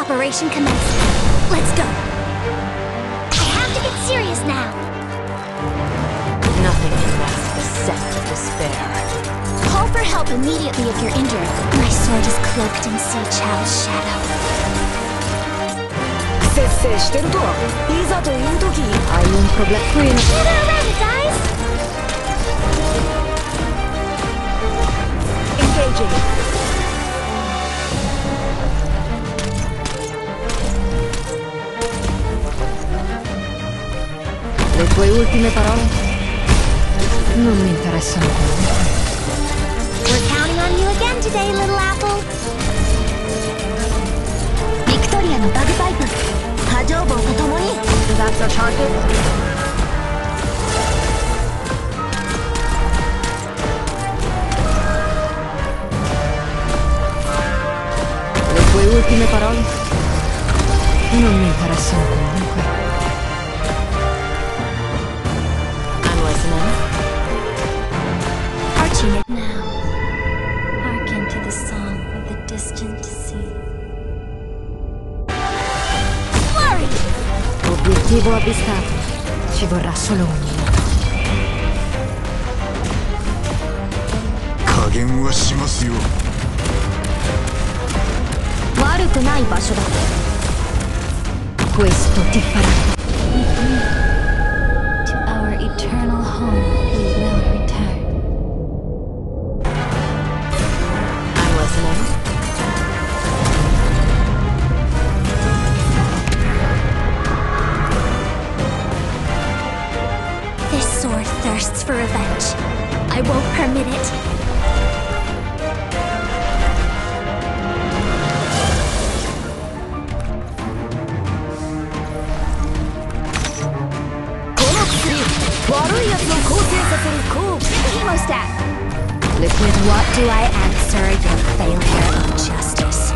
Operation commenced. Let's go. I have to get serious now. Nothing can last the set of despair. Call for help immediately if you're injured. My sword is cloaked in Sea Chow's shadow. 節制してるといざという時 I won't forget Queen. Gather around it, guys! Engaging. Le tue ultime parole non mi interessano comunque. We're counting on you again today, little apple. Victoria no bagpipe. 波状棒と共に That's our target. Le tue ultime parole non mi interessano comunque. I'm listening. Arching it now. Hearken to the song of the distant sea. Flurry! Obiettivo avvistato. Ci vorrà solo un minuto. 加減はしますよ。悪くない場所だ。 Questo ti farà. To our eternal home we will return. I'm listening. This sword thirsts for revenge. I won't permit it. Hemostat! Liquid. What do I answer your failure of justice?